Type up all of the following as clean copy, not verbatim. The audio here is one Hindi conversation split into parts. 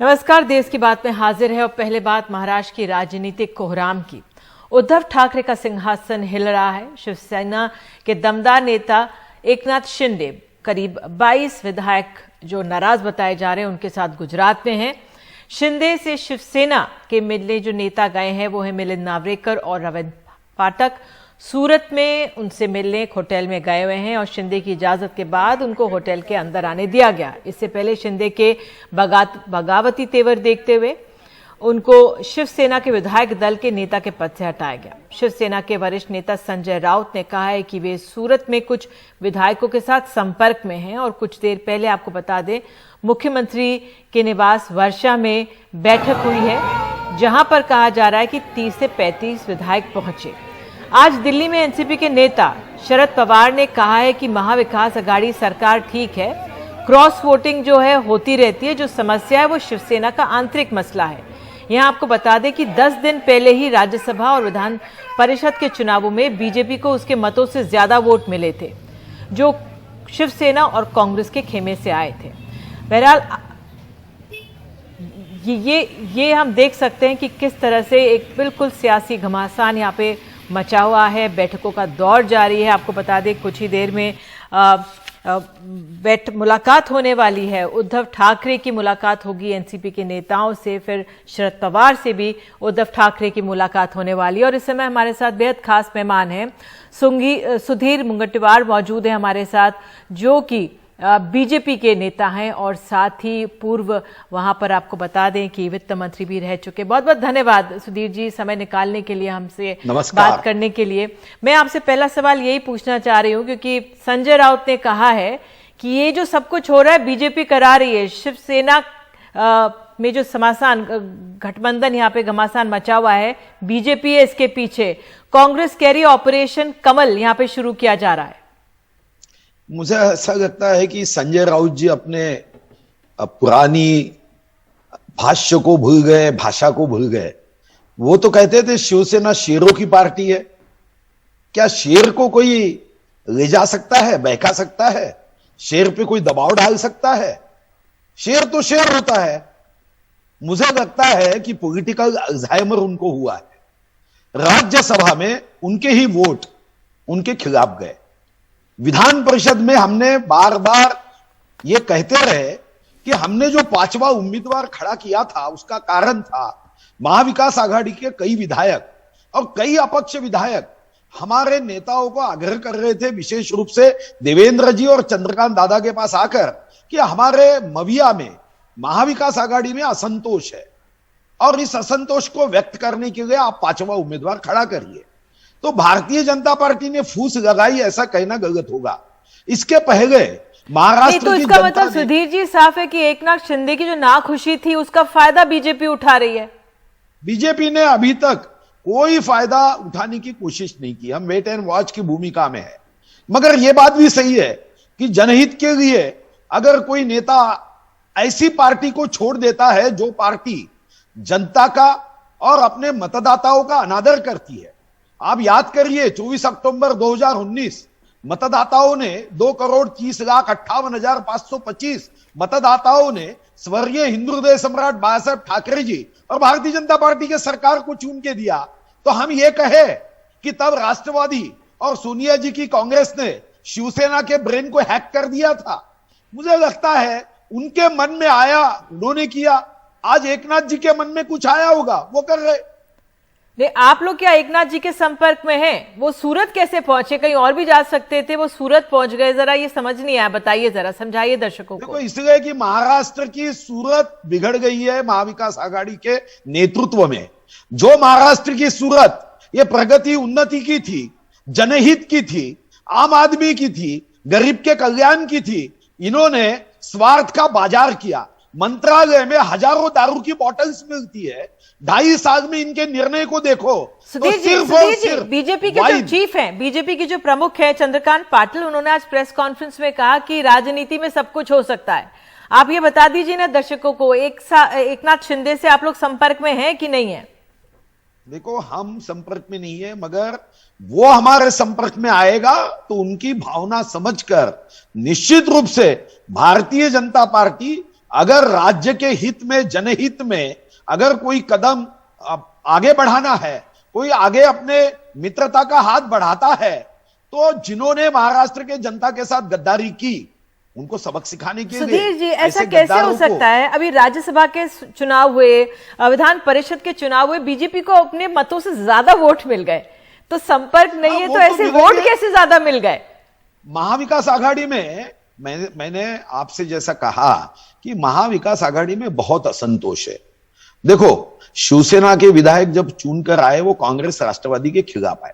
नमस्कार, देश की बात में हाजिर है और पहले बात महाराष्ट्र की राजनीतिक कोहराम की। उद्धव ठाकरे का सिंहासन हिल रहा है। शिवसेना के दमदार नेता एकनाथ शिंदे करीब 22 विधायक जो नाराज बताए जा रहे हैं उनके साथ गुजरात में हैं। शिंदे से शिवसेना के मिलने जो नेता गए हैं वो है मिलिंद नार्वेकर और रविंद्र पाठक। सूरत में उनसे मिलने एक होटल में गए हुए हैं और शिंदे की इजाजत के बाद उनको होटल के अंदर आने दिया गया। इससे पहले शिंदे के बगावती तेवर देखते हुए उनको शिवसेना के विधायक दल के नेता के पद से हटाया गया। शिवसेना के वरिष्ठ नेता संजय राउत ने कहा है कि वे सूरत में कुछ विधायकों के साथ संपर्क में हैं और कुछ देर पहले आपको बता दें मुख्यमंत्री के निवास वर्षा में बैठक हुई है जहां पर कहा जा रहा है कि 30 से 35 विधायक पहुंचे। आज दिल्ली में एनसीपी के नेता शरद पवार ने कहा है कि महाविकास अघाड़ी सरकार ठीक है, क्रॉस वोटिंग जो है होती रहती है, जो समस्या है वो शिवसेना का आंतरिक मसला है। यहां आपको बता दें कि 10 दिन पहले ही राज्यसभा और विधान परिषद के चुनावों में बीजेपी को उसके मतों से ज्यादा वोट मिले थे जो शिवसेना और कांग्रेस के खेमे से आए थे। बहरहाल ये हम देख सकते हैं कि किस तरह से एक बिल्कुल सियासी घमासान यहाँ पे मचा हुआ है। बैठकों का दौर जारी है। आपको बता दें कुछ ही देर में मुलाकात होने वाली है। उद्धव ठाकरे की मुलाकात होगी एनसीपी के नेताओं से, फिर शरद पवार से भी उद्धव ठाकरे की मुलाकात होने वाली है। और इस समय हमारे साथ बेहद खास मेहमान हैं। सुधीर मुंगटीवार मौजूद है हमारे साथ, जो कि बीजेपी के नेता हैं और साथ ही पूर्व वहां पर आपको बता दें कि वित्त मंत्री भी रह चुके। बहुत बहुत धन्यवाद सुधीर जी समय निकालने के लिए, हमसे बात करने के लिए। मैं आपसे पहला सवाल यही पूछना चाह रही हूं क्योंकि संजय राउत ने कहा है कि ये जो सब कुछ हो रहा है बीजेपी करा रही है। शिवसेना में जो समासान गठबंधन यहाँ पे घमासान मचा हुआ है, बीजेपी है इसके पीछे। कांग्रेस कह रही है ऑपरेशन कमल यहाँ पे शुरू किया जा रहा है। मुझे ऐसा लगता है कि संजय राउत जी अपने पुरानी भाष्य को भूल गए, भाषा को भूल गए। वो तो कहते थे शिवसेना शेरों की पार्टी है। क्या शेर को कोई ले जा सकता है, बहका सकता है? शेर पे कोई दबाव डाल सकता है? शेर तो शेर होता है। मुझे लगता है कि पॉलिटिकल अल्जाइमर उनको हुआ है। राज्यसभा में उनके ही वोट उनके खिलाफ गए। विधान परिषद में हमने बार बार यह कहते रहे कि हमने जो 5वां उम्मीदवार खड़ा किया था उसका कारण था महाविकास आघाड़ी के कई विधायक और कई अपक्ष विधायक हमारे नेताओं को आग्रह कर रहे थे, विशेष रूप से देवेंद्र जी और चंद्रकांत दादा के पास आकर, कि हमारे मविया में महाविकास आघाड़ी में असंतोष है और इस असंतोष को व्यक्त करने के लिए आप 5वां उम्मीदवार खड़ा करिए। तो भारतीय जनता पार्टी ने फूस लगाई, ऐसा कहना गलत होगा। इसके पहले महाराष्ट्र तो इसका मतलब सुधीर जी साफ है कि एकनाथ शिंदे की जो नाखुशी थी उसका फायदा बीजेपी उठा रही है। बीजेपी ने अभी तक कोई फायदा उठाने की कोशिश नहीं की। हम वेट एंड वॉच की भूमिका में है। मगर यह बात भी सही है कि जनहित के लिए अगर कोई नेता ऐसी पार्टी को छोड़ देता है जो पार्टी जनता का और अपने मतदाताओं का अनादर करती है। आप याद करिए 24 अक्टूबर 2019 मतदाताओं ने 2,30,58,525 मतदाताओं ने स्वर्गीय हिंदू हृदय सम्राट बाला साहब ठाकरे जी और भारतीय जनता पार्टी के सरकार को चुन के दिया। तो हम ये कहे कि तब राष्ट्रवादी और सोनिया जी की कांग्रेस ने शिवसेना के ब्रेन को हैक कर दिया था। मुझे लगता है उनके मन में आया, उन्होंने किया। आज एकनाथ जी के मन में कुछ आया होगा, वो कर रहे। आप लोग क्या एकनाथ जी के संपर्क में हैं? वो सूरत कैसे पहुंचे? कहीं और भी जा सकते थे, वो सूरत पहुंच गए। जरा ये समझ नहीं आया, बताइए, जरा समझाइए दर्शकों को। देखो, इसलिए कि महाराष्ट्र की सूरत बिगड़ गई है महाविकास आघाड़ी के नेतृत्व में। जो महाराष्ट्र की सूरत ये प्रगति उन्नति की थी, जनहित की थी, आम आदमी की थी, गरीब के कल्याण की थी, इन्होंने स्वार्थ का बाजार किया। मंत्रालय में हजारों दारू की बोतल्स मिलती है। 2.5 साल में इनके निर्णय को देखो। सुधीर जी, बीजेपी के जो चीफ हैं, बीजेपी के जो प्रमुख हैं चंद्रकांत पाटिल, उन्होंने आज प्रेस कॉन्फ्रेंस में कहा कि राजनीति में सब कुछ हो सकता है। आप ये बता दीजिए ना दर्शकों को, एकनाथ शिंदे से आप लोग संपर्क में हैं कि नहीं है? देखो, हम संपर्क में नहीं है, मगर वो हमारे संपर्क में आएगा तो उनकी भावना समझकर निश्चित रूप से भारतीय जनता पार्टी अगर राज्य के हित में, जनहित में अगर कोई कदम आगे बढ़ाना है, कोई आगे अपने मित्रता का हाथ बढ़ाता है, तो जिन्होंने महाराष्ट्र के जनता के साथ गद्दारी की उनको सबक सिखाने के लिए। सुधीर जी, ऐसा कैसे हो सकता है? अभी राज्यसभा के चुनाव हुए, विधान परिषद के चचुनाव हुए, बीजेपी को अपने मतों से ज्यादा वोट मिल गए, तो संपर्क नहीं है तो ऐसे वोट कैसे ज्यादा मिल गए? महाविकास आघाड़ी में मैंने आपसे जैसा कहा कि महाविकास आघाड़ी में बहुत असंतोष है। देखो, शिवसेना के विधायक जब चुनकर आए वो कांग्रेस राष्ट्रवादी के खिलाफ आए।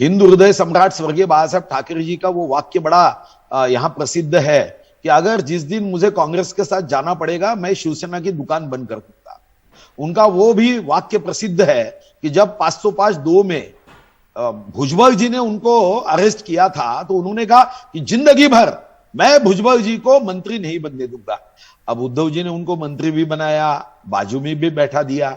हिंदू हृदय सम्राट स्वर्गीय बाला साहब ठाकरे जी का वो वाक्य बड़ा यहां प्रसिद्ध है कि अगर जिस दिन मुझे कांग्रेस के साथ जाना पड़ेगा मैं शिवसेना की दुकान बंद कर दूंगा। उनका वो भी वाक्य प्रसिद्ध है कि जब 505(2) में भुजबल जी ने उनको अरेस्ट किया था तो उन्होंने कहा कि जिंदगी भर मैं भुजबल जी को मंत्री नहीं बनने दूंगा। अब उद्धव जी ने उनको मंत्री भी बनाया, बाजू में भी बैठा दिया।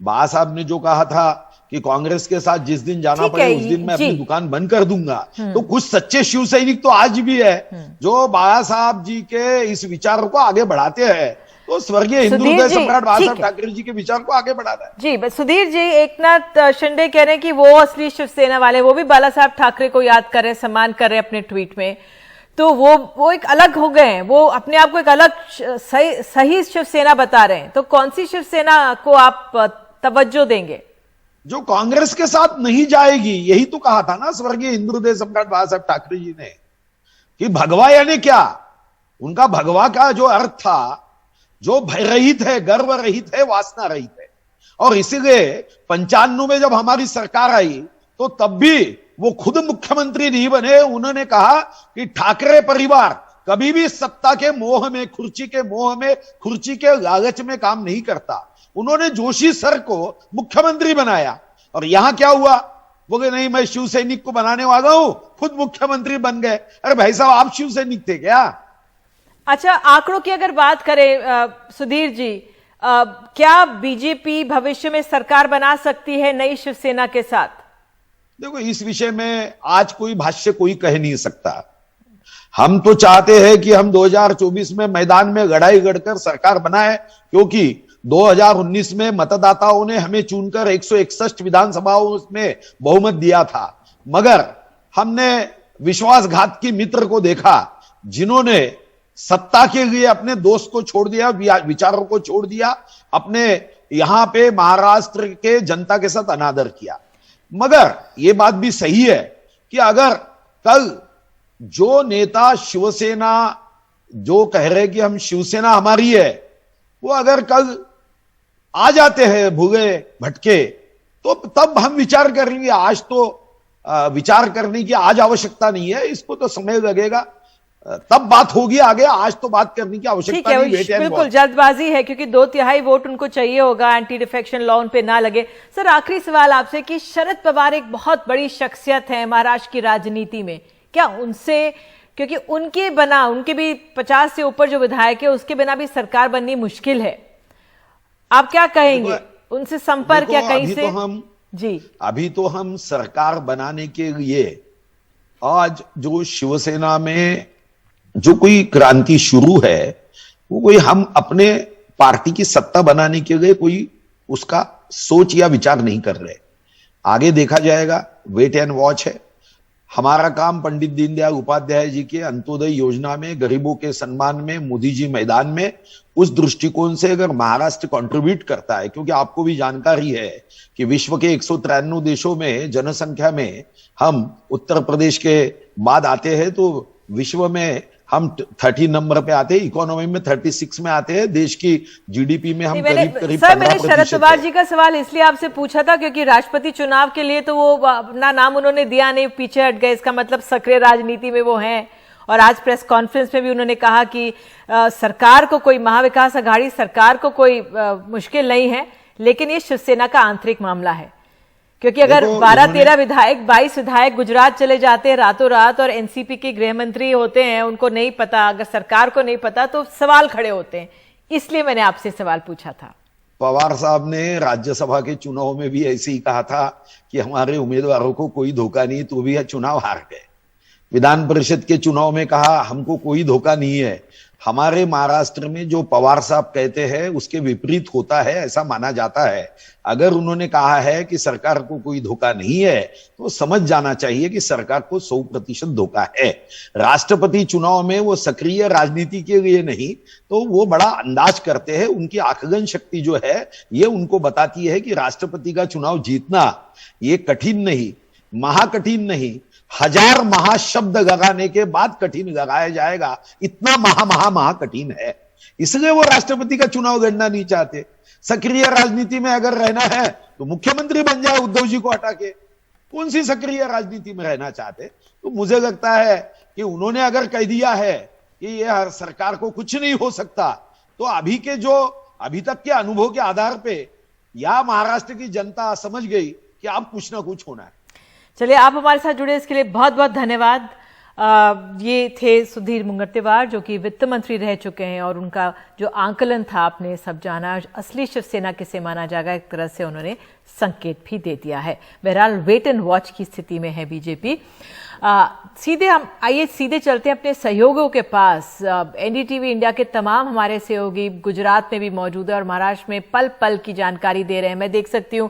बाला साहब ने जो कहा था कि कांग्रेस के साथ जिस दिन जाना पड़े उस दिन मैं अपनी दुकान बंद कर दूंगा, तो कुछ सच्चे शिव सैनिक तो आज भी है जो बाला साहब जी के इस विचारों को आगे बढ़ाते हैं। तो स्वर्गीय हिंदू हृदय सम्राट बाला साहब ठाकरे जी के विचार को आगे बढ़ाता है। जी सुधीर जी, एकनाथ शिंदे कह रहे हैं कि वो असली शिवसेना वाले, वो भी बाला साहब ठाकरे को याद कर रहे हैं, सम्मान कर रहे हैं अपने ट्वीट में, तो वो एक अलग हो गए हैं, वो अपने आप को एक अलग सही शिवसेना बता रहे हैं। तो कौन सी शिवसेना को आप तवज्जो देंगे? जो कांग्रेस के साथ नहीं जाएगी। यही तो कहा था ना स्वर्गीय हिंदू हृदय सम्राट बाला साहब ठाकरे जी ने कि भगवा यानी क्या। उनका भगवा का जो अर्थ था, जो भय रहित है, गर्व रहित है, वासना रहित है। और इसीलिए 95 में जब हमारी सरकार आई तो तब भी वो खुद मुख्यमंत्री नहीं बने। उन्होंने कहा कि ठाकरे परिवार कभी भी सत्ता के मोह में, खुर्ची के मोह में, खुर्ची के लालच में काम नहीं करता। उन्होंने जोशी सर को मुख्यमंत्री बनाया और यहां क्या हुआ? बोले नहीं मैं शिव सैनिक को बनाने वाला हूं, खुद मुख्यमंत्री बन गए। अरे भाई साहब, आप शिव सैनिक थे क्या? अच्छा, आंकड़ों की अगर बात करें सुधीर जी, क्या बीजेपी भविष्य में सरकार बना सकती है नई शिवसेना के साथ? देखो, इस विषय में आज कोई भाष्य कोई कह नहीं सकता। हम तो चाहते हैं कि हम 2024 में मैदान में लड़ाई लड़कर सरकार बनाए, क्योंकि 2019 में मतदाताओं ने हमें चुनकर 161 विधानसभाओं में बहुमत दिया था। मगर हमने विश्वासघात की मित्र को देखा जिन्होंने सत्ता के लिए अपने दोस्त को छोड़ दिया, विचारों को छोड़ दिया, अपने यहां पे महाराष्ट्र के जनता के साथ अनादर किया। मगर यह बात भी सही है कि अगर कल जो नेता शिवसेना जो कह रहे कि हम शिवसेना हमारी है, वो अगर कल आ जाते हैं भूले भटके, तो तब हम विचार करेंगे। आज तो विचार करने की आज आवश्यकता नहीं है, इसको तो समय लगेगा, तब बात होगी आगे। आज तो बात करने की आवश्यकता नहीं है। बिल्कुल जल्दबाजी है क्योंकि 2/3 वोट उनको चाहिए होगा, एंटी डिफेक्शन लॉ उन पे ना लगे। सर, आखिरी सवाल आपसे कि शरद पवार एक बहुत बड़ी शख्सियत है महाराष्ट्र की राजनीति में, क्या उनसे, क्योंकि उनके बिना, उनके भी 50 से ऊपर जो विधायक है, उसके बिना भी सरकार बननी मुश्किल है, आप क्या कहेंगे? उनसे संपर्क या कहीं से? जी, अभी तो हम सरकार बनाने के लिए आज जो शिवसेना में जो कोई क्रांति शुरू है, वो कोई हम अपने पार्टी की सत्ता बनाने के लिए कोई उसका सोच या विचार नहीं कर रहे। आगे देखा जाएगा, वेट एंड वॉच है। हमारा काम पंडित दीनदयाल उपाध्याय जी के अंत्योदय योजना में, गरीबों के सम्मान में, मोदी जी मैदान में, उस दृष्टिकोण से अगर महाराष्ट्र कंट्रीब्यूट करता है, क्योंकि आपको भी जानकारी है कि विश्व के 193 देशों में जनसंख्या में हम उत्तर प्रदेश के बाद आते हैं, तो विश्व में हम 30 नंबर पे आते हैं, इकोनॉमी में 36 में आते हैं, देश की जीडीपी में हम करीब करीब 15%। मैंने शरद पवार जी का सवाल इसलिए आपसे पूछा था क्योंकि राष्ट्रपति चुनाव के लिए तो वो अपना नाम उन्होंने दिया नहीं, पीछे हट गए, इसका मतलब सक्रिय राजनीति में वो हैं। और आज प्रेस कॉन्फ्रेंस में भी उन्होंने कहा कि सरकार को कोई, महाविकास आघाड़ी सरकार को कोई मुश्किल नहीं है, लेकिन ये शिवसेना का आंतरिक मामला है। क्योंकि अगर 12-13 विधायक, 22 विधायक गुजरात चले जाते हैं रातों रात और एनसीपी के गृह मंत्री होते हैं, उनको नहीं पता, अगर सरकार को नहीं पता तो सवाल खड़े होते हैं। इसलिए मैंने आपसे सवाल पूछा था। पवार साहब ने राज्यसभा के चुनाव में भी ऐसे ही कहा था कि हमारे उम्मीदवारों को कोई धोखा नहीं, तो भी चुनाव हार गए। विधान परिषद के चुनाव में कहा हमको कोई धोखा नहीं है, हमारे महाराष्ट्र में जो पवार साहब कहते हैं उसके विपरीत होता है, ऐसा माना जाता है। अगर उन्होंने कहा है कि सरकार को कोई धोखा नहीं है तो समझ जाना चाहिए कि सरकार को 100% धोखा है। राष्ट्रपति चुनाव में वो सक्रिय राजनीति के लिए नहीं तो वो बड़ा अंदाज करते हैं। उनकी आकलन शक्ति जो है ये उनको बताती है कि राष्ट्रपति का चुनाव जीतना ये कठिन नहीं, महाकठिन नहीं, 1000 महाशब्द लगाने के बाद कठिन लगाया जाएगा, इतना महा कठिन है। इसलिए वो राष्ट्रपति का चुनाव लड़ना नहीं चाहते। सक्रिय राजनीति में अगर रहना है तो मुख्यमंत्री बन जाए उद्धव जी को हटा के। कौन सी सक्रिय राजनीति में रहना चाहते? तो मुझे लगता है कि उन्होंने अगर कह दिया है कि ये सरकार को कुछ नहीं हो सकता, तो अभी तक के अनुभव के आधार पे या महाराष्ट्र की जनता समझ गई कि अब कुछ ना कुछ होना है। चलिए, आप हमारे साथ जुड़े इसके लिए बहुत बहुत धन्यवाद। ये थे सुधीर मुंगत्तेवार जो कि वित्त मंत्री रह चुके हैं और उनका जो आंकलन था आपने सब जाना। असली शिवसेना किसे माना जाएगा, एक तरह से उन्होंने संकेत भी दे दिया है। बहरहाल वेट एंड वॉच की स्थिति में है बीजेपी। सीधे चलते हैं अपने सहयोगियों के पास। एनडीटीवी इंडिया के तमाम हमारे सहयोगी गुजरात में भी मौजूद है और महाराष्ट्र में पल पल की जानकारी दे रहे हैं। मैं देख सकती हूँ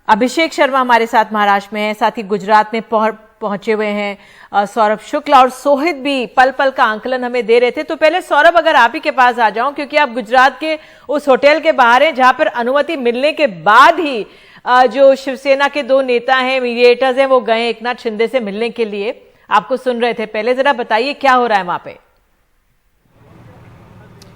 अभिषेक शर्मा हमारे साथ महाराष्ट्र में है, साथ ही गुजरात में पहुंचे हुए हैं सौरभ शुक्ला और सोहित भी पल पल का आंकलन हमें दे रहे थे। तो पहले सौरभ, अगर आप ही के पास आ जाऊं, क्योंकि आप गुजरात के उस होटल के बाहर हैं जहां पर अनुमति मिलने के बाद ही जो शिवसेना के 2 नेता हैं, मीडिएटर्स हैं, वो गए एकनाथ शिंदे से मिलने के लिए। आपको सुन रहे थे। पहले जरा बताइए क्या हो रहा है वहां पे।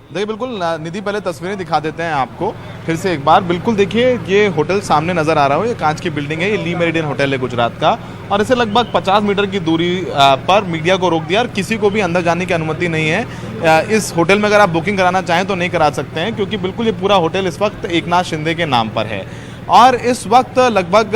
देखिए, बिल्कुल निधि, पहले तस्वीरें दिखा देते हैं आपको फिर से एक बार। बिल्कुल देखिए, ये होटल सामने नजर आ रहा हो, ये कांच की बिल्डिंग है, ये ली मेरिडियन होटल है गुजरात का, और इसे लगभग 50 मीटर की दूरी पर मीडिया को रोक दिया और किसी को भी अंदर जाने की अनुमति नहीं है। इस होटल में अगर आप बुकिंग कराना चाहें तो नहीं करा सकते हैं, क्योंकि बिल्कुल ये पूरा होटल इस वक्त एकनाथ शिंदे के नाम पर है। और इस वक्त लगभग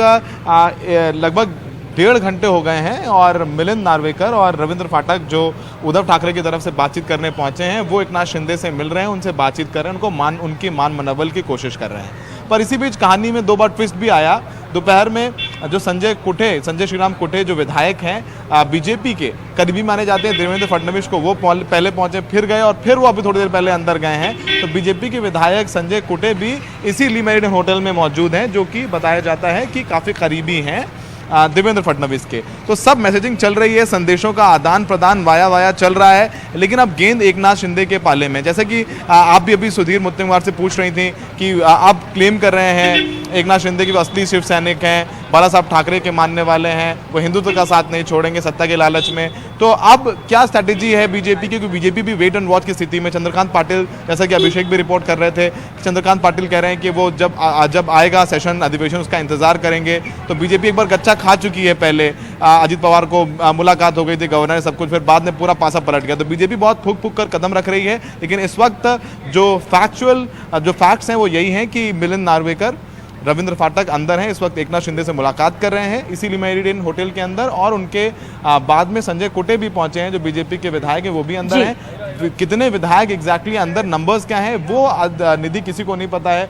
1.5 घंटे हो गए हैं और मिलिंद नार्वेकर और रविंद्र फाटक जो उद्धव ठाकरे की तरफ से बातचीत करने पहुंचे हैं, वो एकनाथ शिंदे से मिल रहे हैं, उनसे बातचीत कर रहे हैं, उनकी मान मनवल की कोशिश कर रहे हैं। पर इसी बीच कहानी में 2 बार ट्विस्ट भी आया। दोपहर में जो संजय श्रीराम कुटे जो विधायक हैं बीजेपी के करीबी माने जाते हैं देवेंद्र फडणवीस को, वो पहले पहुंचे, फिर गए और फिर वो अभी थोड़ी देर पहले अंदर गए हैं। तो बीजेपी के विधायक संजय कुटे भी इसी ली मेरिडियन होटल में मौजूद हैं, जो कि बताया जाता है कि काफ़ी करीबी हैं देवेंद्र फडणवीस के। तो सब मैसेजिंग चल रही है, संदेशों का आदान प्रदान वाया चल रहा है, लेकिन अब गेंद एकनाथ शिंदे के पाले में। जैसे कि आप भी अभी सुधीर मुंगत्तेवार से पूछ रही थी कि आप क्लेम कर रहे हैं एकनाथ शिंदे की असली शिव सैनिक हैं, बाला साहब ठाकरे के मानने वाले हैं, वो हिंदुत्व का साथ नहीं छोड़ेंगे सत्ता के लालच में। तो अब क्या स्ट्रैटेजी है बीजेपी की, क्योंकि बीजेपी भी वेट एंड वॉच की स्थिति में। चंद्रकांत पाटिल, जैसा कि अभिषेक भी रिपोर्ट कर रहे थे, चंद्रकांत पाटिल कह रहे हैं कि वो जब आएगा सेशन अधिवेशन उसका इंतजार करेंगे। तो बीजेपी एक बार कच्चा खा चुकी है, पहले अजित पवार को मुलाकात हो गई थी गवर्नर सब कुछ, फिर बाद में पूरा पासा पलट गया। तो बीजेपी बहुत फूक कर कदम रख रही है, लेकिन इस वक्त जो फैक्ट्स हैं वो यही हैं कि मिलिंद नार्वेकर, रविंद्र फाटक अंदर हैं, इस वक्त एकनाथ शिंदे से मुलाकात कर रहे हैं इसी ली मेरिडियन होटल के अंदर, और उनके बाद में संजय कुटे भी पहुंचे हैं जो बीजेपी के विधायक हैं, वो भी अंदर हैं। कितने विधायक एग्जैक्टली अंदर, नंबर्स क्या हैं वो निधि किसी को नहीं पता है।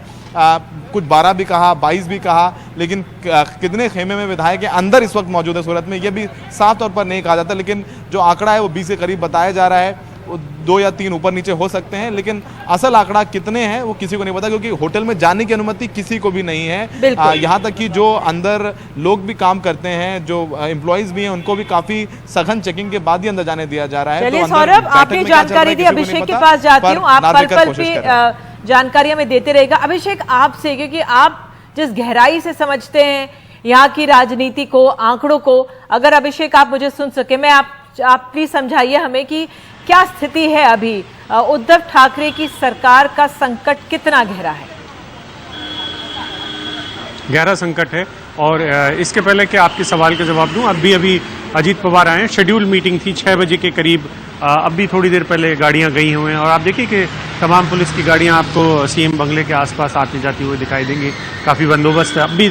कुछ 12 भी कहा, 22 भी कहा, लेकिन कितने खेमे में विधायक के अंदर इस वक्त मौजूद है सूरत में, ये भी साफ तौर पर नहीं कहा जाता। लेकिन जो आंकड़ा है वो 20 के करीब बताया जा रहा है, 2 या 3 ऊपर नीचे हो सकते हैं, लेकिन असल आंकड़ा कितने हैं वो किसी को नहीं पता, क्योंकि होटल में जाने की अनुमति किसी को भी नहीं है। यहाँ तक कि जो अंदर लोग भी काम करते हैं, जो एम्प्लॉइज भी हैं, उनको भी काफी सघन चेकिंग के बाद ही अंदर जाने दिया जा रहा है। चलिए सौरभ, आपने जानकारी दी, अभिषेक के पास जाती हूँ, आप पल पे जानकारी हमें देते रहेगा। अभिषेक, आपसे, क्योंकि आप जिस गहराई से समझते हैं यहाँ की राजनीति को, आंकड़ों को, अगर अभिषेक आप मुझे सुन सके, मैं आप प्लीज समझाइए हमें कि क्या स्थिति है अभी, उद्धव ठाकरे की सरकार का संकट कितना गहरा है? गहरा संकट है, और इसके पहले कि आपके सवाल का जवाब दूं, अभी अजीत पवार आए हैं, शेड्यूल मीटिंग थी 6 बजे के करीब, अभी थोड़ी देर पहले गाड़ियां गई हुई हैं, और आप देखिए कि तमाम पुलिस की गाड़ियां आपको सीएम बंगले के आसपास आती जाती हुई दिखाई देंगी, काफ़ी बंदोबस्त है। अभी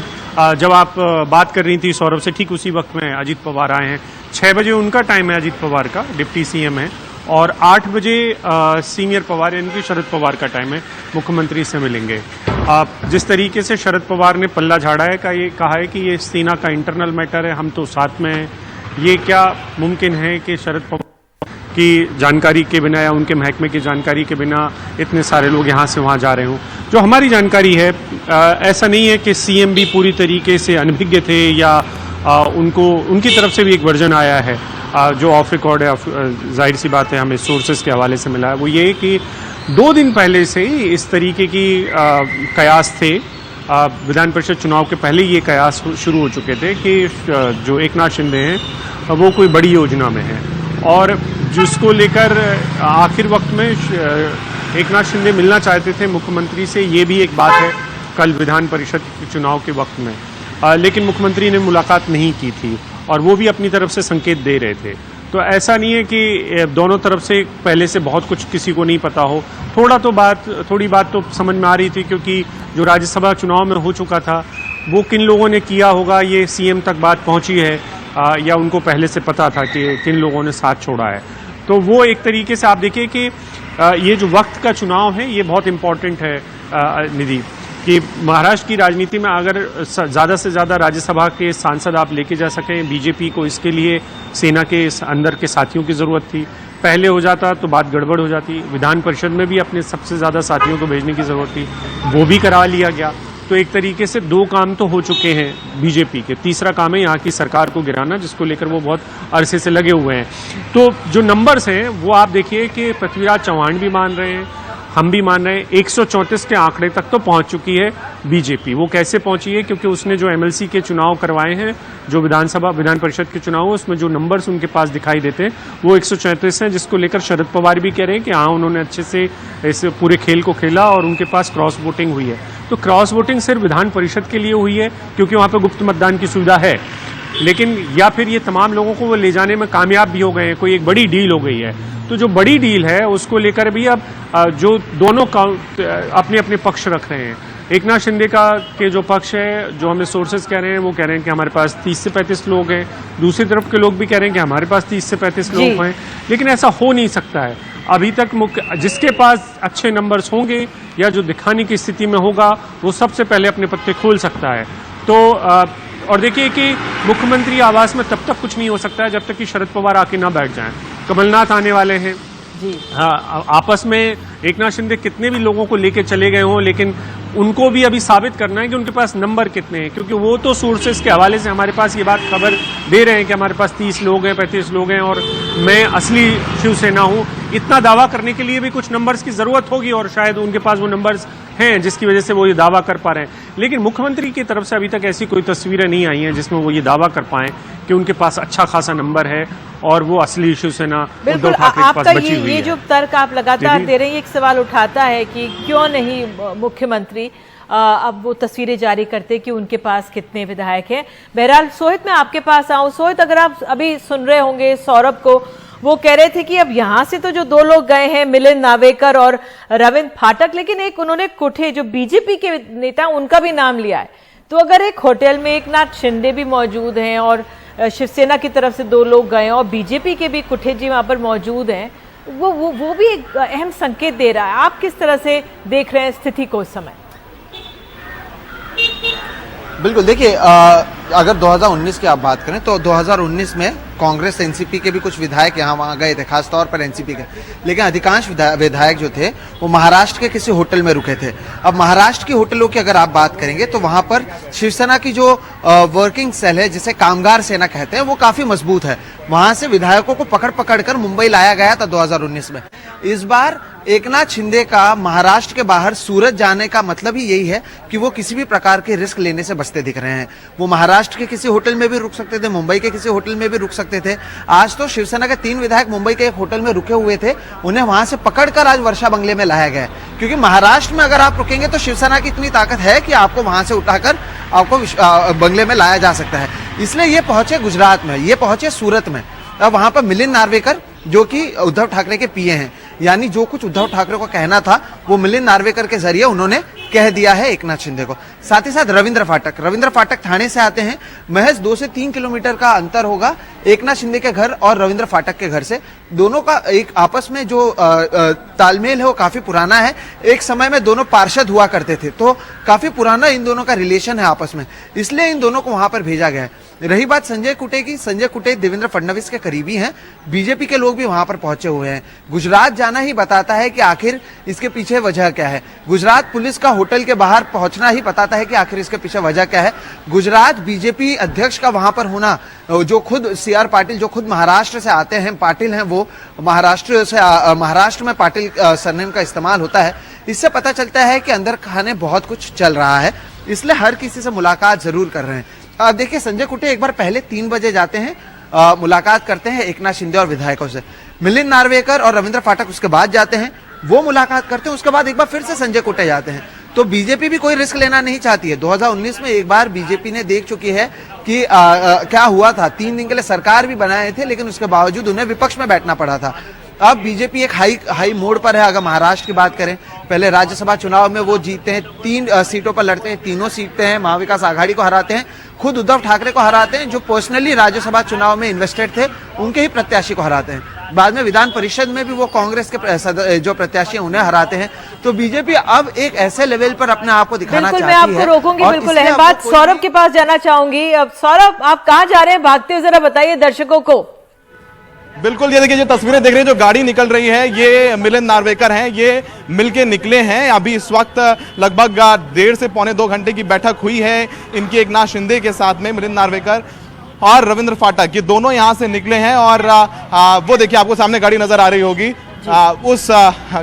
जब आप बात कर रही थी सौरभ से, ठीक उसी वक्त में अजीत पवार आए हैं। 6 बजे उनका टाइम है, अजीत पवार का, डिप्टी सीएम है, और 8 बजे सीनियर पवार यानी शरद पवार का टाइम है, मुख्यमंत्री से मिलेंगे। जिस तरीके से शरद पवार ने पल्ला झाड़ा है, कहा है कि ये सेना का इंटरनल मैटर है, हम तो साथ में हैं, ये क्या मुमकिन है कि शरद पवार की जानकारी के बिना या उनके महकमे की जानकारी के बिना इतने सारे लोग यहाँ से वहाँ जा रहे हों। जो हमारी जानकारी है, ऐसा नहीं है कि सीएम भी पूरी तरीके से अनभिज्ञ थे या उनकी तरफ से भी एक वर्जन आया है जो ऑफ रिकॉर्ड है, जाहिर सी बात है हमें सोर्सेज के हवाले से मिला है, वो ये कि 2 दिन पहले से ही इस तरीके की कयास थे। विधान परिषद चुनाव के पहले ये कयास शुरू हो चुके थे कि जो एकनाथ शिंदे हैं वो कोई बड़ी योजना में है, और जिसको लेकर आखिर वक्त में एकनाथ शिंदे मिलना चाहते थे मुख्यमंत्री से, ये भी एक बात है कल विधान परिषद चुनाव के वक्त में, लेकिन मुख्यमंत्री ने मुलाकात नहीं की थी और वो भी अपनी तरफ से संकेत दे रहे थे। तो ऐसा नहीं है कि दोनों तरफ से पहले से बहुत कुछ किसी को नहीं पता हो। थोड़ी बात तो समझ में आ रही थी, क्योंकि जो राज्यसभा चुनाव में हो चुका था वो किन लोगों ने किया होगा, ये सीएम तक बात पहुंची है या उनको पहले से पता था कि किन लोगों ने साथ छोड़ा है। तो वो एक तरीके से आप देखिए कि ये जो वक्त का चुनाव है ये बहुत इम्पोर्टेंट है निधि, कि महाराष्ट्र की राजनीति में अगर ज़्यादा से ज़्यादा राज्यसभा के सांसद आप लेके जा सकें, बीजेपी को इसके लिए सेना के अंदर के साथियों की ज़रूरत थी। पहले हो जाता तो बात गड़बड़ हो जाती। विधान परिषद में भी अपने सबसे ज़्यादा साथियों को भेजने की ज़रूरत थी, वो भी करा लिया गया। तो एक तरीके से 2 काम तो हो चुके हैं बीजेपी के। तीसरा काम है यहाँ की सरकार को गिराना, जिसको लेकर वो बहुत अरसे से लगे हुए हैं। तो जो नंबर्स हैं वो आप देखिए कि पृथ्वीराज चौहान भी मान रहे हैं, हम भी मान रहे हैं, 134 के आंकड़े तक तो पहुंच चुकी है बीजेपी। वो कैसे पहुंची है? क्योंकि उसने जो एमएलसी के चुनाव करवाए हैं, जो विधान परिषद के चुनाव, उसमें जो नंबर्स उनके पास दिखाई देते हैं वो 134 हैं, जिसको लेकर शरद पवार भी कह रहे हैं कि हाँ उन्होंने अच्छे से इस पूरे खेल को खेला और उनके पास क्रॉस वोटिंग हुई है। तो क्रॉस वोटिंग सिर्फ विधान परिषद के लिए हुई है क्योंकि वहां पर गुप्त मतदान की सुविधा है, लेकिन या फिर ये तमाम लोगों को वो ले जाने में कामयाब भी हो गए हैं, कोई एक बड़ी डील हो गई है। तो जो बड़ी डील है उसको लेकर भी अब जो दोनों अपने अपने पक्ष रख रहे हैं। एकनाथ शिंदे के जो पक्ष है, जो हमें सोर्सेज कह रहे हैं, वो कह रहे हैं कि हमारे पास 30 से 35 लोग हैं। दूसरी तरफ के लोग भी कह रहे हैं कि हमारे पास 30 से 35 लोग हैं, लेकिन ऐसा हो नहीं सकता है। अभी तक जिसके पास अच्छे नंबर्स होंगे या जो दिखाने की स्थिति में होगा वो सबसे पहले अपने पत्ते खोल सकता है। तो और देखिए कि मुख्यमंत्री आवास में तब तक कुछ नहीं हो सकता है जब तक कि शरद पवार आके ना बैठ जाएं। कमलनाथ आने वाले हैं जी। हाँ, आपस में एकनाथ शिंदे कितने भी लोगों को लेके चले गए हों, लेकिन उनको भी अभी साबित करना है कि उनके पास नंबर कितने हैं, क्योंकि वो तो सोर्सेज के हवाले से हमारे पास ये बात खबर दे रहे हैं कि हमारे पास 30 लोग हैं, 35 लोग हैं और मैं असली शिवसेना हूं। इतना दावा करने के लिए भी कुछ नंबर्स की जरूरत होगी और शायद उनके पास वो नंबर्स हैं जिसकी वजह से वो ये दावा कर पा रहे हैं। लेकिन मुख्यमंत्री की तरफ से अभी तक ऐसी कोई तस्वीरें नहीं आई हैं जिसमें वो ये दावा कर पाएं कि उनके पास अच्छा खासा नंबर है और वो असली शिवसेना उद्धव ठाकरे के पास बची हुई है। ये जो तर्क आप लगातार दे रहे हैं, एक सवाल उठाता है कि क्यों नहीं मुख्यमंत्री अब वो तस्वीरें जारी करते कि उनके पास कितने विधायक हैं। बहरहाल सोहित, मैं आपके पास आऊं। सोहित, अगर आप अभी सुन रहे होंगे सौरभ को, वो कह रहे थे कि अब यहां से तो जो 2 लोग गए हैं, मिलिंद नार्वेकर और रविंद्र फाटक, लेकिन एक उन्होंने कुठे जो बीजेपी के नेता उनका भी नाम लिया है। तो अगर एक होटल में एकनाथ शिंदे भी मौजूद हैं और शिवसेना की तरफ से 2 लोग गए और बीजेपी के भी कुठे जी वहां पर मौजूद हैं, वो भी एक अहम संकेत दे रहा है। आप किस तरह से देख रहे हैं स्थिति को उस समय? बिल्कुल, देखिए अगर 2019 की आप बात करें तो 2019 में कांग्रेस एनसीपी के भी कुछ विधायक यहाँ वहाँ गए थे, खासतौर पर एनसीपी के, लेकिन अधिकांश विधायक जो थे वो महाराष्ट्र के किसी होटल में रुके थे। अब महाराष्ट्र की होटलों की अगर आप बात करेंगे तो वहां पर शिवसेना की जो वर्किंग सेल है, जिसे कामगार सेना कहते हैं, वो काफी मजबूत है। वहां से विधायकों को पकड़ कर मुंबई लाया गया था 2019 में। इस बार एकनाथ शिंदे का महाराष्ट्र के बाहर सूरत जाने का मतलब ही यही है कि वो किसी भी प्रकार के रिस्क लेने से बचते दिख रहे हैं। वो महाराष्ट्र के किसी होटल में भी रुक सकते थे, मुंबई के किसी होटल में भी रुक सकते थे। आज तो शिवसेना के 3 विधायक मुंबई के एक होटल में रुके हुए थे, उन्हें वहां से पकड़कर आज वर्षा बंगले में लाया गया, क्योंकि महाराष्ट्र में अगर आप रुकेंगे तो शिवसेना की इतनी ताकत है कि आपको वहां से उठाकर आपको बंगले में लाया जा सकता है। इसलिए ये पहुंचे गुजरात में, ये पहुंचे सूरत में। अब वहां पर मिलिंद नार्वेकर जो कि उद्धव ठाकरे के पीए हैं, यानी जो कुछ उद्धव ठाकरे को कहना था वो मिलिंद नार्वेकर के जरिए उन्होंने कह दिया है एकनाथ शिंदे को। साथ ही साथ रविंद्र फाटक थाने से आते हैं। महज 2 से 3 किलोमीटर का अंतर होगा एकनाथ शिंदे के घर और रविंद्र फाटक के घर से। दोनों का एक आपस में जो तालमेल है वो काफी पुराना है। एक समय में दोनों पार्षद हुआ करते थे, तो काफी पुराना इन दोनों का रिलेशन है आपस में, इसलिए इन दोनों को वहां पर भेजा गया है। रही बात संजय कुटे की, संजय कुटे देवेंद्र फडणवीस के करीबी हैं, बीजेपी के लोग भी वहां पर पहुंचे हुए हैं। गुजरात जाना ही बताता है कि आखिर इसके पीछे वजह क्या है। गुजरात पुलिस का होटल के बाहर पहुंचना ही बताता है कि आखिर इसके पीछे वजह क्या है। गुजरात बीजेपी अध्यक्ष का वहां पर होना, जो खुद सीआर पाटिल, जो खुद महाराष्ट्र से आते हैं, पाटिल हैं वो, महाराष्ट्र में पाटिल सरनेम का इस्तेमाल होता है, इससे पता चलता है कि अंदर खाने बहुत कुछ चल रहा है, इसलिए हर किसी से मुलाकात जरूर कर रहे हैं। अब देखिए संजय कुटे एक बार पहले 3 बजे जाते हैं, मुलाकात करते हैं एकनाथ शिंदे और विधायकों से। मिलिंद नार्वेकर और रविंद्र फाटक उसके बाद जाते हैं, वो मुलाकात करते हैं, उसके बाद एक बार फिर से संजय कुटे जाते हैं। तो बीजेपी भी कोई रिस्क लेना नहीं चाहती है। 2019 में एक बार बीजेपी ने देख चुकी है कि क्या हुआ था। 3 दिन के लिए सरकार भी बनाए थे, लेकिन उसके बावजूद उन्हें विपक्ष में बैठना पड़ा था। अब बीजेपी एक हाई मोड़ पर है। अगर महाराष्ट्र की बात करें, पहले राज्यसभा चुनाव में वो जीतते हैं, 3 सीटों पर लड़ते हैं, तीनों सीटते हैं, महाविकास आघाड़ी को हराते हैं, खुद उद्धव ठाकरे को हराते हैं, जो पर्सनली राज्यसभा चुनाव में इन्वेस्टेड थे उनके ही प्रत्याशी को हराते हैं। बाद में विधान परिषद में भी वो कांग्रेस के जो प्रत्याशी हैं उन्हें हराते हैं। तो बीजेपी अब एक ऐसे लेवल पर अपने आप को दिखाना चाहती है। मैं आपको रोकूंगी, बिल्कुल अहम बात। सौरभ के पास जाना चाहूंगी। अब सौरभ, आप कहाँ जा रहे हैं भागते हुए, जरा बताइए दर्शकों को। बिल्कुल, ये देखिए जो तस्वीरें देख रहे हैं, जो गाड़ी निकल रही है, ये मिलिंद नार्वेकर हैं, ये मिलके निकले हैं। अभी इस वक्त लगभग 1.5 से पौने 2 घंटे की बैठक हुई है इनकी एकनाथ शिंदे के साथ में। मिलिंद नार्वेकर और रविंद्र फाटक, ये दोनों यहाँ से निकले हैं और वो देखिए आपको सामने गाड़ी नजर आ रही होगी, उस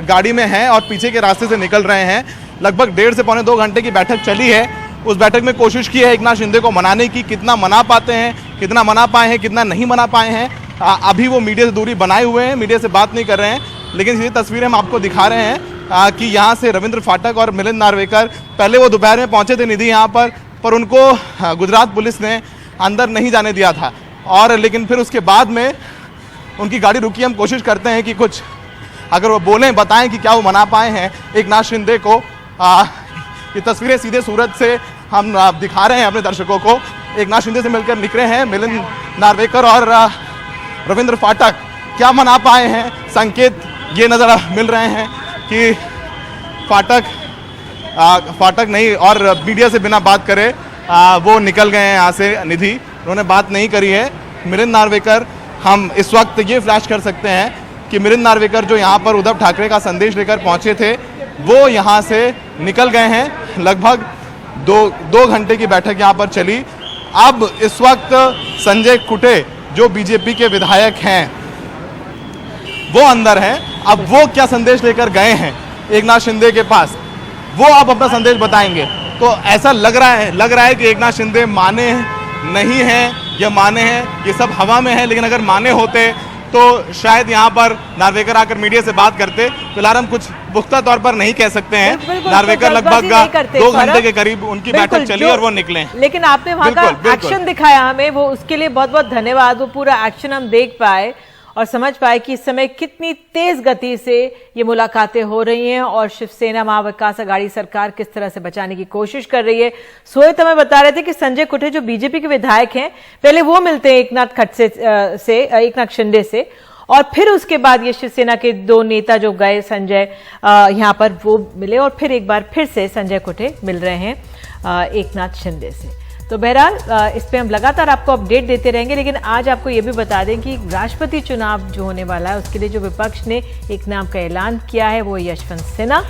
गाड़ी में है और पीछे के रास्ते से निकल रहे हैं। लगभग 1.5 से पौने 2 घंटे की बैठक चली है। उस बैठक में कोशिश की है एकनाथ शिंदे को मनाने की, कितना मना पाते हैं, कितना मना पाए हैं, कितना नहीं मना पाए हैं। अभी वो मीडिया से दूरी बनाए हुए हैं, मीडिया से बात नहीं कर रहे हैं, लेकिन ये तस्वीरें हम आपको दिखा रहे हैं कि यहाँ से रविंद्र फाटक और मिलिंद नार्वेकर, पहले वो दोपहर में पहुंचे थे निधि यहाँ पर उनको गुजरात पुलिस ने अंदर नहीं जाने दिया था। और लेकिन फिर उसके बाद में उनकी गाड़ी रुकी। हम कोशिश करते हैं कि कुछ अगर वो बोलें, बताएं कि क्या वो मना पाए हैं एकनाथ शिंदे को। ये तस्वीरें सीधे सूरत से हम दिखा रहे हैं अपने दर्शकों को। एकनाथ शिंदे से मिलकर निकले हैं मिलिंद नार्वेकर और रविंद्र फाटक। क्या मना पाए हैं, संकेत ये नजर मिल रहे हैं कि फाटक नहीं और मीडिया से बिना बात करे वो निकल गए हैं यहाँ से। निधि, उन्होंने बात नहीं करी है। मिलिंद नार्वेकर, हम इस वक्त ये फ्लैश कर सकते हैं कि मिलिंद नार्वेकर जो यहाँ पर उद्धव ठाकरे का संदेश लेकर पहुंचे थे, वो यहाँ से निकल गए हैं। लगभग 2 घंटे की बैठक यहाँ पर चली। अब इस वक्त संजय कुटे जो बीजेपी के विधायक हैं वो अंदर हैं। अब वो क्या संदेश लेकर गए हैं एकनाथ शिंदे के पास, वो आप अपना संदेश बताएंगे। तो ऐसा लग रहा है कि एकनाथ शिंदे माने नहीं हैं या माने हैं, ये सब हवा में है। लेकिन अगर माने होते तो शायद यहाँ पर नार्वेकर आकर मीडिया से बात करते। फिलहाल हम कुछ पुख्ता तौर पर नहीं कह सकते हैं। नार्वेकर लगभग 2 घंटे के करीब उनकी बैठक चली और वो निकले। लेकिन आपने वहां का एक्शन दिखाया हमें, वो उसके लिए बहुत बहुत धन्यवाद। वो पूरा एक्शन हम देख पाए और समझ पाए कि इस समय कितनी तेज गति से ये मुलाकातें हो रही हैं और शिवसेना महाविकास आघाड़ी सरकार किस तरह से बचाने की कोशिश कर रही है। सोहित हमें बता रहे थे कि संजय कुटे जो बीजेपी के विधायक हैं, पहले वो मिलते हैं एकनाथ शिंदे से और फिर उसके बाद ये शिवसेना के 2 नेता जो गए संजय यहाँ पर, वो मिले और फिर एक बार फिर से संजय कुटे मिल रहे हैं एकनाथ शिंदे से। तो बहरहाल इस पे हम लगातार आपको अपडेट देते रहेंगे। लेकिन आज आपको ये भी बता दें कि राष्ट्रपति चुनाव जो होने वाला है उसके लिए जो विपक्ष ने एक नाम का ऐलान किया है वो यशवंत सिन्हा,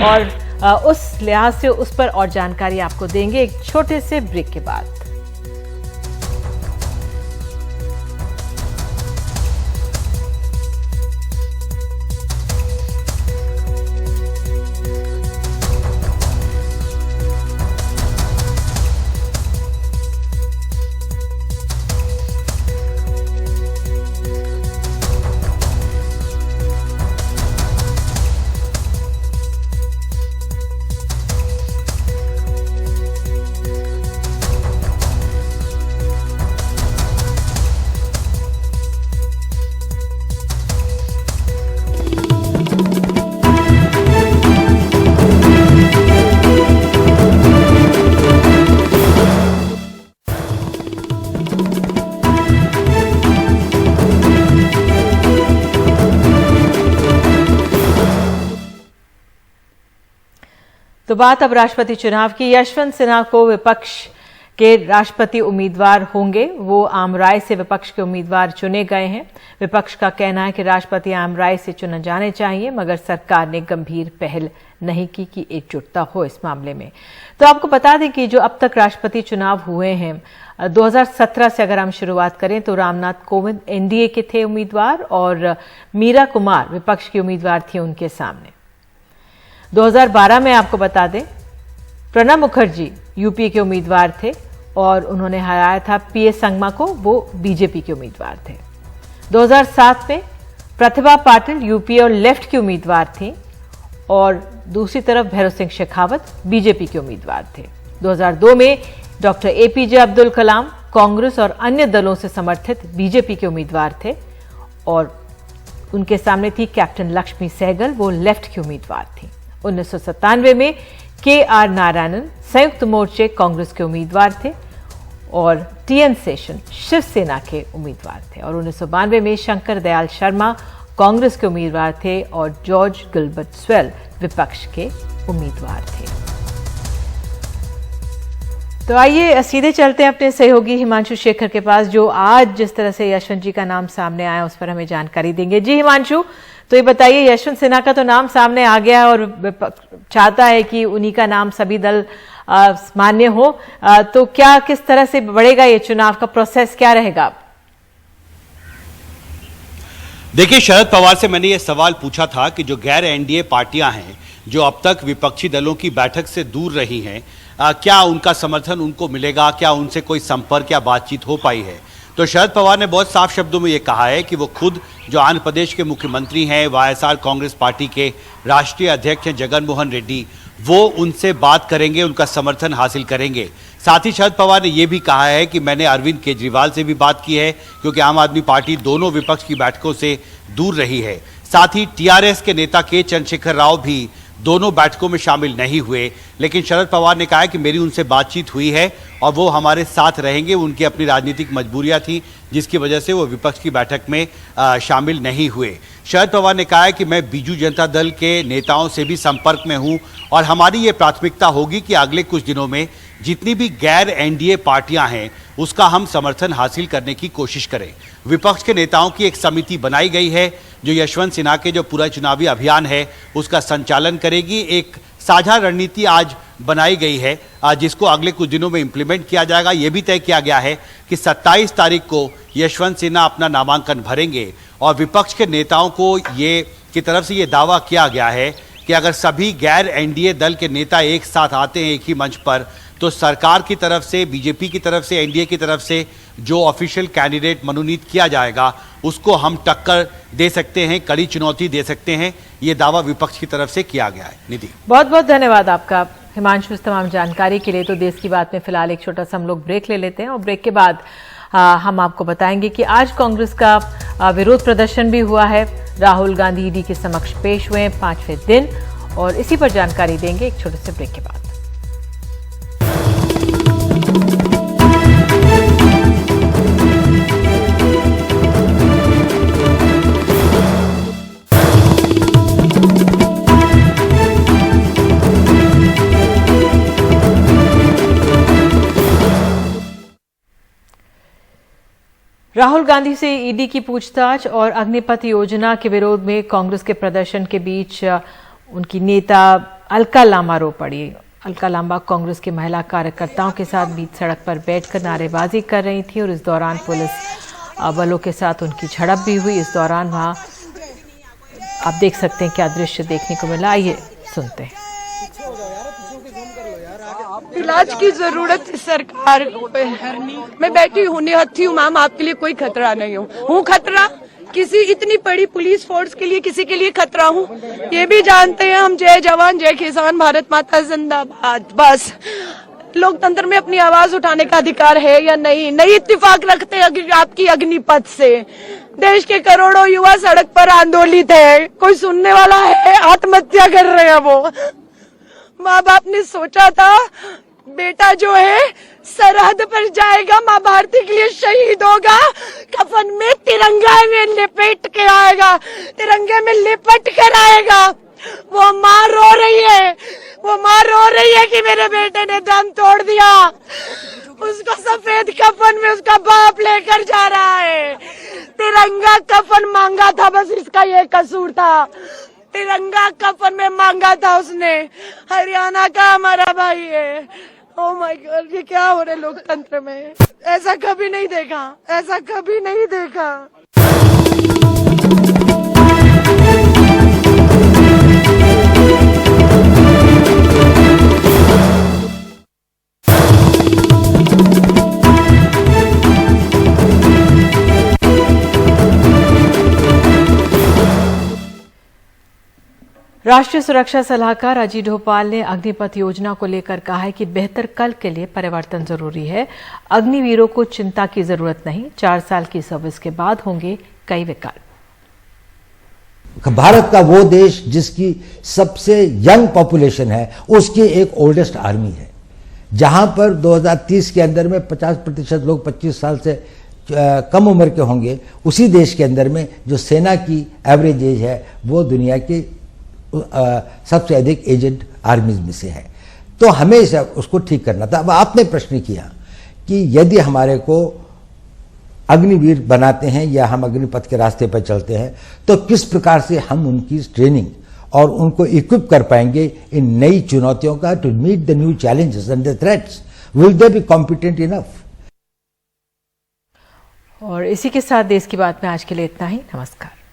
और उस लिहाज से उस पर और जानकारी आपको देंगे एक छोटे से ब्रेक के बाद। तो बात अब राष्ट्रपति चुनाव की। यशवंत सिन्हा को विपक्ष के राष्ट्रपति उम्मीदवार होंगे। वो आम राय से विपक्ष के उम्मीदवार चुने गए हैं। विपक्ष का कहना है कि राष्ट्रपति आम राय से चुने जाने चाहिए, मगर सरकार ने गंभीर पहल नहीं की कि एकजुटता हो इस मामले में। तो आपको बता दें कि जो अब तक राष्ट्रपति चुनाव हुए हैं, 2017 से अगर हम शुरुआत करें तो रामनाथ कोविंद एनडीए के थे उम्मीदवार और मीरा कुमार विपक्ष की उम्मीदवार थी उनके सामने। 2012 में आपको बता दें प्रणब मुखर्जी यूपीए के उम्मीदवार थे और उन्होंने हराया था पीएस संगमा को, वो बीजेपी के उम्मीदवार थे। 2007 में प्रतिभा पाटिल यूपीए और लेफ्ट की उम्मीदवार थी और दूसरी तरफ भैरव सिंह शेखावत बीजेपी के उम्मीदवार थे। 2002 में डॉक्टर एपीजे अब्दुल कलाम कांग्रेस और अन्य दलों से समर्थित बीजेपी के उम्मीदवार थे और उनके सामने थी कैप्टन लक्ष्मी सहगल, वो लेफ्ट की उम्मीदवार थी। 1997 में के.आर. नारायणन संयुक्त मोर्चे कांग्रेस के उम्मीदवार थे और टी.एन. शेषन शिवसेना के उम्मीदवार थे और 1992 में शंकर दयाल शर्मा कांग्रेस के उम्मीदवार थे और जॉर्ज गिलबर्ट स्वेल विपक्ष के उम्मीदवार थे। तो आइए सीधे चलते हैं अपने सहयोगी हिमांशु शेखर के पास, जो आज जिस तरह से यशवंत जी का नाम सामने आया उस पर हमें जानकारी देंगे। जी हिमांशु, तो ये बताइए, यशवंत सिन्हा का तो नाम सामने आ गया और चाहता है कि उन्हीं का नाम सभी दल मान्य हो, तो क्या किस तरह से बढ़ेगा ये चुनाव का प्रोसेस, क्या रहेगा? देखिए, शरद पवार से मैंने ये सवाल पूछा था कि जो गैर एनडीए पार्टियां हैं जो अब तक विपक्षी दलों की बैठक से दूर रही हैं, क्या उनका समर्थन उनको मिलेगा, क्या उनसे कोई संपर्क या बातचीत हो पाई है? तो शरद पवार ने बहुत साफ शब्दों में ये कहा है कि वो खुद जो आंध्र प्रदेश के मुख्यमंत्री हैं, वाईएसआर कांग्रेस पार्टी के राष्ट्रीय अध्यक्ष हैं जगन मोहन रेड्डी, वो उनसे बात करेंगे, उनका समर्थन हासिल करेंगे। साथ ही शरद पवार ने यह भी कहा है कि मैंने अरविंद केजरीवाल से भी बात की है, क्योंकि आम आदमी पार्टी दोनों विपक्ष की बैठकों से दूर रही है। साथ ही टीआरएस के नेता के चंद्रशेखर राव भी दोनों बैठकों में शामिल नहीं हुए, लेकिन शरद पवार ने कहा है कि मेरी उनसे बातचीत हुई है और वो हमारे साथ रहेंगे। उनकी अपनी राजनीतिक मजबूरियां थी जिसकी वजह से वो विपक्ष की बैठक में शामिल नहीं हुए। शरद पवार ने कहा है कि मैं बीजू जनता दल के नेताओं से भी संपर्क में हूं और हमारी ये प्राथमिकता होगी कि अगले कुछ दिनों में जितनी भी गैर एनडीए पार्टियां हैं उसका हम समर्थन हासिल करने की कोशिश करें। विपक्ष के नेताओं की एक समिति बनाई गई है जो यशवंत सिन्हा के जो पूरा चुनावी अभियान है उसका संचालन करेगी। एक साझा रणनीति आज बनाई गई है जिसको अगले कुछ दिनों में इंप्लीमेंट किया जाएगा। यह भी तय किया गया है कि 27 तारीख को यशवंत सिन्हा अपना नामांकन भरेंगे और विपक्ष के नेताओं को ये की तरफ से ये दावा किया गया है कि अगर सभी गैर एनडीए दल के नेता एक साथ आते हैं एक ही मंच पर, तो सरकार की तरफ से, बीजेपी की तरफ से, एनडीए की तरफ से जो ऑफिशियल कैंडिडेट मनोनीत किया जाएगा उसको हम टक्कर दे सकते हैं, कड़ी चुनौती दे सकते हैं। ये दावा विपक्ष की तरफ से किया गया है। निधि, बहुत बहुत धन्यवाद आपका हिमांशु, इस तमाम जानकारी के लिए। तो देश की बात में फिलहाल एक छोटा सा हम लोग ब्रेक ले लेते हैं और ब्रेक के बाद हम आपको बताएंगे कि आज कांग्रेस का विरोध प्रदर्शन भी हुआ है। राहुल गांधी ईडी के समक्ष पेश हुए 5वें दिन और इसी पर जानकारी देंगे एक छोटे से ब्रेक के बाद। राहुल गांधी से ईडी की पूछताछ और अग्निपथ योजना के विरोध में कांग्रेस के प्रदर्शन के बीच उनकी नेता अलका लांबा रो पड़ी। अलका लांबा कांग्रेस के महिला कार्यकर्ताओं के साथ बीच सड़क पर बैठकर नारेबाजी कर रही थी और इस दौरान पुलिस बलों के साथ उनकी झड़प भी हुई। इस दौरान वहां आप देख सकते हैं क्या दृश्य देखने को मिला, आइए सुनते हैं। इलाज की जरूरत सरकार पे है। मैं बैठी हूँ, निहत्थी हूँ मैम, आपके लिए कोई खतरा नहीं हूँ खतरा किसी इतनी बड़ी पुलिस फोर्स के लिए किसी के लिए खतरा हूँ, ये भी जानते हैं हम। जय जवान जय किसान, भारत माता जिंदाबाद। बस लोकतंत्र में अपनी आवाज उठाने का अधिकार है या नहीं? नहीं इत्तेफाक रखते आपकी अग्निपथ से। देश के करोड़ों युवा सड़क पर आंदोलित है, कोई सुनने वाला है? आत्महत्या कर रहे हैं वो। माँ बाप ने सोचा था बेटा जो है सरहद पर जाएगा, माँ भारती के लिए शहीद होगा, कफन में तिरंगा में लपेट के आएगा, तिरंगे में लिपट कर आएगा। वो माँ रो रही है, वो वो माँ रो रही है कि मेरे बेटे ने दम तोड़ दिया। उसको सफेद कफन में उसका बाप लेकर जा रहा है। तिरंगा कफन मांगा था, बस इसका ये कसूर था। तिरंगा कफन में मांगा था उसने। हरियाणा का हमारा भाई है। ओ माय गॉड, ये क्या हो रहा है लोकतंत्र में? ऐसा कभी नहीं देखा, ऐसा कभी नहीं देखा। राष्ट्रीय सुरक्षा सलाहकार अजीत डोभाल ने अग्निपथ योजना को लेकर कहा है कि बेहतर कल के लिए परिवर्तन जरूरी है। अग्निवीरों को चिंता की जरूरत नहीं, 4 साल की सर्विस के बाद होंगे कई विकल्प। भारत का वो देश जिसकी सबसे यंग पॉपुलेशन है, उसकी एक ओल्डेस्ट आर्मी है। जहां पर 2030 के अंदर में 50% लोग 25 साल से कम उम्र के होंगे, उसी देश के अंदर में जो सेना की एवरेज एज है वो दुनिया की सबसे अधिक एजेड आर्मीज में से है। तो हमें उसको ठीक करना था। अब आपने प्रश्न किया कि यदि हमारे को अग्निवीर बनाते हैं या हम अग्निपथ के रास्ते पर चलते हैं तो किस प्रकार से हम उनकी ट्रेनिंग और उनको इक्विप कर पाएंगे इन नई चुनौतियों का, to meet the new challenges and the threats. Will they be competent enough? और इसी के साथ देश की बात में आज के लिए इतना ही। नमस्कार।